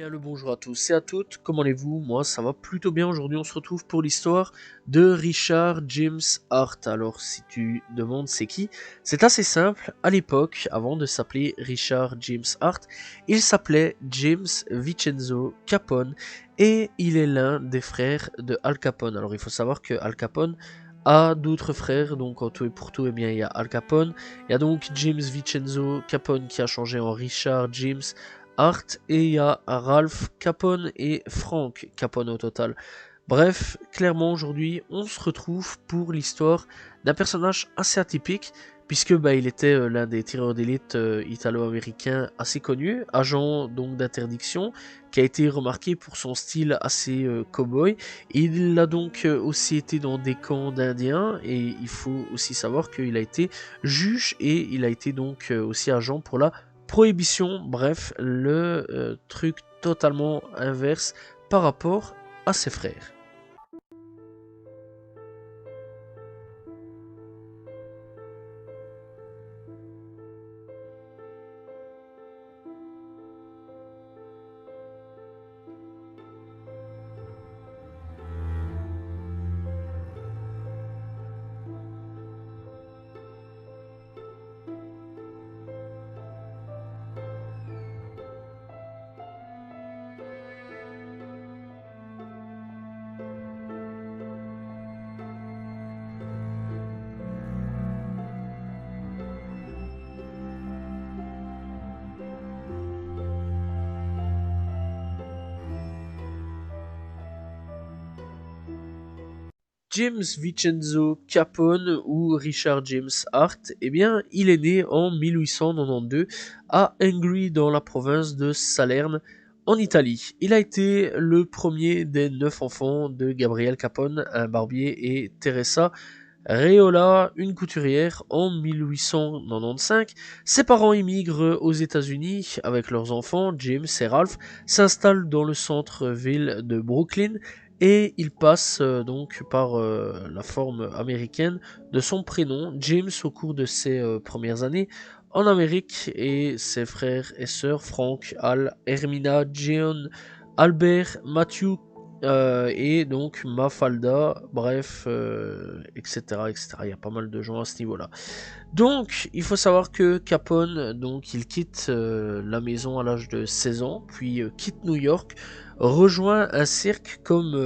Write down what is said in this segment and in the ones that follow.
Bien le bonjour à tous et à toutes, comment allez-vous? Moi ça va plutôt bien, aujourd'hui on se retrouve pour l'histoire de Richard James Hart. Alors si tu demandes c'est qui? C'est assez simple, à l'époque, avant de s'appeler Richard James Hart, il s'appelait James Vincenzo Capone et il est l'un des frères de Al Capone. Alors il faut savoir que Al Capone a d'autres frères, donc en tout et pour tout, eh bien, il y a Al Capone, il y a donc James Vincenzo Capone qui a changé en Richard James Hart et il y a Ralph Capone et Frank Capone au total. Bref, clairement aujourd'hui on se retrouve pour l'histoire d'un personnage assez atypique puisque il était l'un des tireurs d'élite italo-américains assez connus, agent donc d'interdiction, qui a été remarqué pour son style assez cow-boy. Il a donc aussi été dans des camps d'indiens et il faut aussi savoir qu'il a été juge et il a été donc aussi agent pour la prohibition. Bref, le truc totalement inverse par rapport à ses frères. James Vincenzo Capone ou Richard James Hart, eh bien, il est né en 1892 à Angri dans la province de Salerne en Italie. Il a été le premier des 9 enfants de Gabriel Capone, un barbier, et Teresa Reola, une couturière, en 1895. Ses parents immigrent aux États-Unis avec leurs enfants, James et Ralph, s'installent dans le centre-ville de Brooklyn et il passe donc par la forme américaine de son prénom, James, au cours de ses premières années en Amérique, et ses frères et sœurs, Frank, Al, Hermina, John, Albert, Matthew, et donc Mafalda, bref, etc., etc. Il y a pas mal de gens à ce niveau-là. Donc, il faut savoir que Capone, donc, il quitte la maison à l'âge de 16 ans, puis quitte New York, rejoint un cirque comme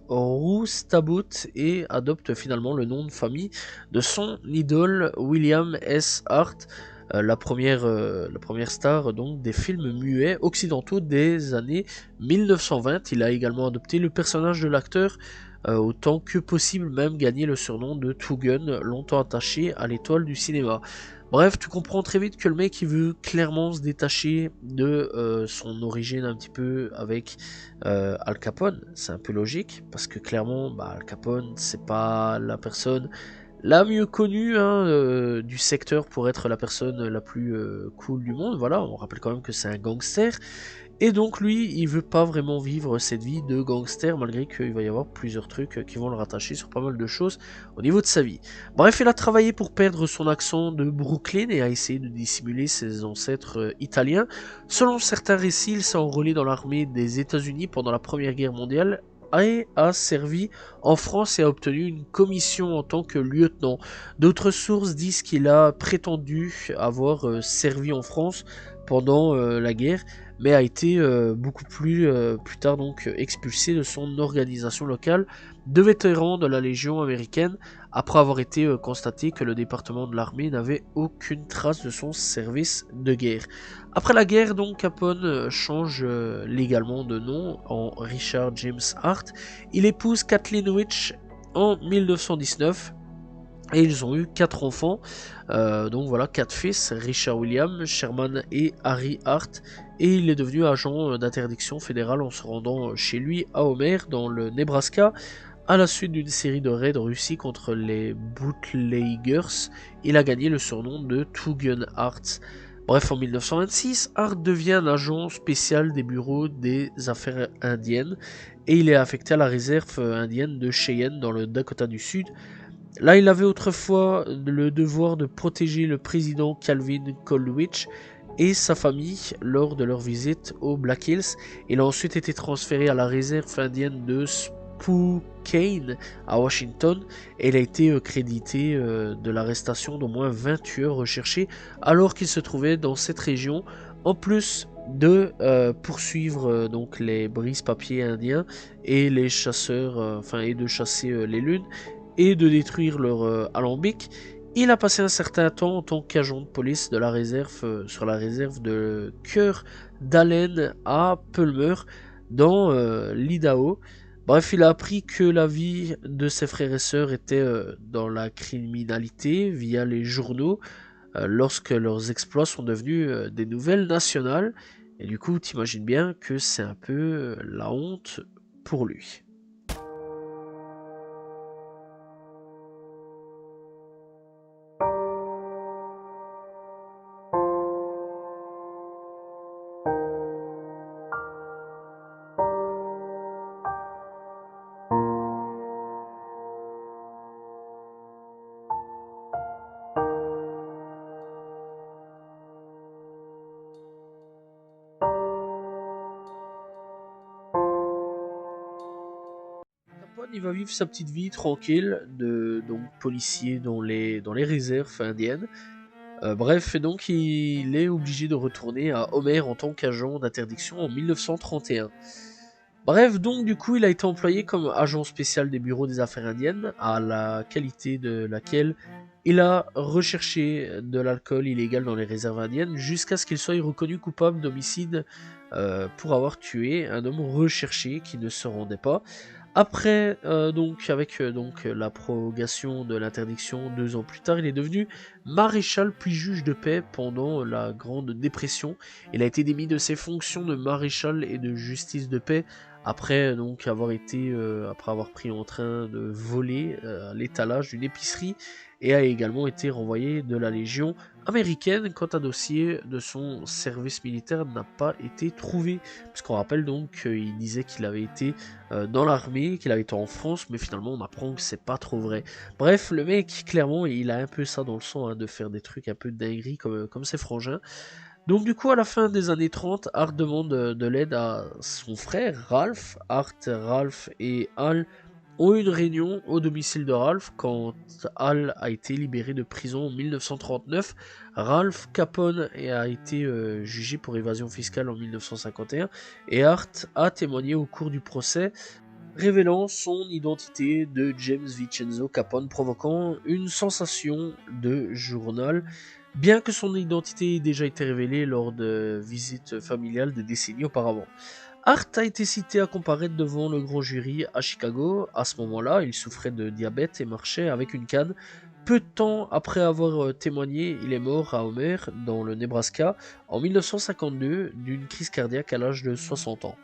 Roustabout et adopte finalement le nom de famille de son idole William S. Hart, la première star donc des films muets occidentaux des années 1920. Il a également adopté le personnage de l'acteur, autant que possible même gagné le surnom de Two Gun, longtemps attaché à l'étoile du cinéma. Bref, tu comprends très vite que le mec il veut clairement se détacher de son origine un petit peu avec Al Capone. C'est un peu logique parce que clairement Al Capone c'est pas la personne la mieux connue du secteur pour être la personne la plus cool du monde. Voilà, on rappelle quand même que c'est un gangster. Et donc lui, il veut pas vraiment vivre cette vie de gangster, malgré qu'il va y avoir plusieurs trucs qui vont le rattacher sur pas mal de choses au niveau de sa vie. Bref, il a travaillé pour perdre son accent de Brooklyn et a essayé de dissimuler ses ancêtres italiens. Selon certains récits, il s'est enrôlé dans l'armée des États-Unis pendant la Première Guerre mondiale et a servi en France et a obtenu une commission en tant que lieutenant. D'autres sources disent qu'il a prétendu avoir servi en France pendant la guerre, mais a été beaucoup plus tard donc expulsé de son organisation locale de vétérans de la Légion américaine après avoir été constaté que le département de l'armée n'avait aucune trace de son service de guerre. Après la guerre, donc, Capone change légalement de nom en Richard James Hart. Il épouse Kathleen Rich en 1919 et ils ont eu 4 enfants, donc voilà, 4 fils, Richard William, Sherman et Harry Hart, et il est devenu agent d'interdiction fédérale en se rendant chez lui à Homer, dans le Nebraska, à la suite d'une série de raids réussis contre les bootleggers. Il a gagné le surnom de Two Gun Hart. Bref, en 1926, Hart devient un agent spécial des bureaux des affaires indiennes, et il est affecté à la réserve indienne de Cheyenne dans le Dakota du Sud. Là, il avait autrefois le devoir de protéger le président Calvin Coolidge et sa famille lors de leur visite aux Black Hills. Il a ensuite été transféré à la réserve indienne de Spokane à Washington et il a été crédité de l'arrestation d'au moins 20 tueurs recherchés alors qu'il se trouvait dans cette région, en plus de poursuivre donc les brise-papiers indiens et les chasseurs, et de chasser les lunes et de détruire leur alambic. Il a passé un certain temps en tant qu'agent de police de la réserve sur la réserve de Cœur d'Allen à Pulmer dans l'Idaho. Bref, il a appris que la vie de ses frères et sœurs était dans la criminalité via les journaux lorsque leurs exploits sont devenus des nouvelles nationales. Et du coup, t'imagines bien que c'est un peu la honte pour lui. Capone, il va vivre sa petite vie tranquille de donc policier dans les réserves indiennes. Bref, et donc il est obligé de retourner à Homer en tant qu'agent d'interdiction en 1931. Bref, donc du coup, il a été employé comme agent spécial des bureaux des affaires indiennes, à la qualité de laquelle il a recherché de l'alcool illégal dans les réserves indiennes jusqu'à ce qu'il soit reconnu coupable d'homicide pour avoir tué un homme recherché qui ne se rendait pas. Après, avec la prorogation de l'interdiction 2 ans plus tard, il est devenu maréchal puis juge de paix pendant la Grande Dépression. Il a été démis de ses fonctions de maréchal et de justice de paix après après avoir pris en train de voler à l'étalage d'une épicerie et a également été renvoyé de la Légion américaine quand un dossier de son service militaire n'a pas été trouvé. Puisqu'on rappelle donc qu'il disait qu'il avait été dans l'armée, qu'il avait été en France, mais finalement on apprend que c'est pas trop vrai. Bref, le mec, clairement, il a un peu ça dans le sang, hein, de faire des trucs un peu de dinguerie comme ses frangins. Donc du coup, à la fin des années 30, Art demande de l'aide à son frère Ralph. Art, Ralph et Hal ont eu une réunion au domicile de Ralph quand Hal a été libéré de prison en 1939. Ralph Capone a été jugé pour évasion fiscale en 1951 et Art a témoigné au cours du procès, révélant son identité de James Vincenzo Capone, provoquant une sensation de journal, bien que son identité ait déjà été révélée lors de visites familiales des décennies auparavant. Hart a été cité à comparaître devant le grand jury à Chicago. À ce moment-là, il souffrait de diabète et marchait avec une canne. Peu de temps après avoir témoigné, il est mort à Homer, dans le Nebraska, en 1952, d'une crise cardiaque à l'âge de 60 ans.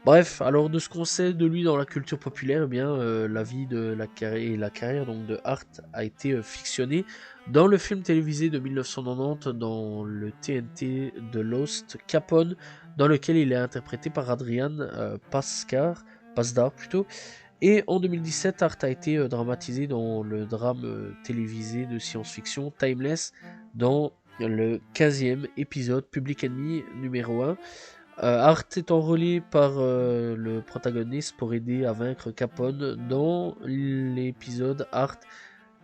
Bref, alors de ce qu'on sait de lui dans la culture populaire, eh bien, la vie de la carrière donc, de Hart a été fictionnée dans le film télévisé de 1990 dans le TNT de Lost, Capone, dans lequel il est interprété par Adrian Pasdar plutôt. Et en 2017, Hart a été dramatisé dans le drame télévisé de science-fiction Timeless dans le 15e épisode Public Enemy numéro 1. Art est enrôlé par le protagoniste pour aider à vaincre Capone dans l'épisode Art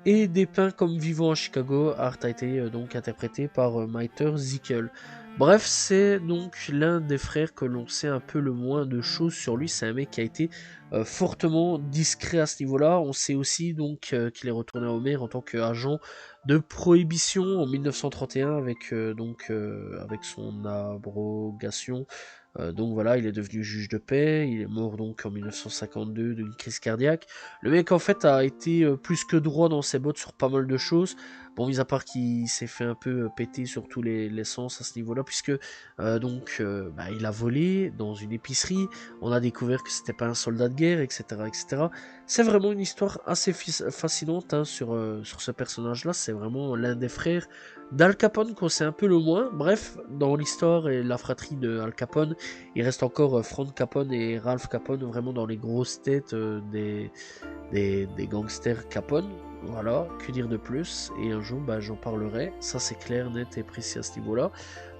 est dépeint comme vivant à Chicago. Art a été donc interprété par Maiter Zickel. Bref, c'est donc l'un des frères que l'on sait un peu le moins de choses sur lui. C'est un mec qui a été fortement discret à ce niveau-là. On sait aussi donc qu'il est retourné à Homer en tant qu'agent de prohibition en 1931 avec son abrogation. Donc voilà, il est devenu juge de paix, il est mort donc en 1952 d'une crise cardiaque. Le mec en fait a été plus que droit dans ses bottes sur pas mal de choses. Bon, mis à part qu'il s'est fait un peu péter sur tous les sens à ce niveau-là, puisque il a volé dans une épicerie, on a découvert que c'était pas un soldat de guerre, etc. etc. C'est vraiment une histoire assez fascinante hein, sur ce personnage-là, c'est vraiment l'un des frères d'Al Capone qu'on sait un peu le moins. Bref, dans l'histoire et la fratrie de Al Capone, il reste encore Frank Capone et Ralph Capone vraiment dans les grosses têtes des gangsters Capone. Voilà, que dire de plus? Et un jour, bah, j'en parlerai. Ça, c'est clair, net et précis à ce niveau-là.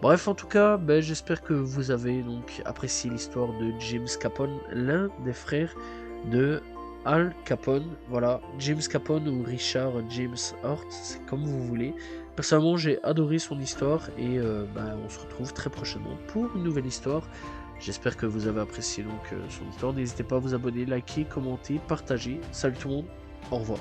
Bref, en tout cas, bah, j'espère que vous avez donc apprécié l'histoire de James Capone, l'un des frères de Al Capone. Voilà, James Capone ou Richard James Hart, c'est comme vous voulez. Personnellement, j'ai adoré son histoire et bah, on se retrouve très prochainement pour une nouvelle histoire. J'espère que vous avez apprécié donc son histoire. N'hésitez pas à vous abonner, liker, commenter, partager. Salut tout le monde, au revoir.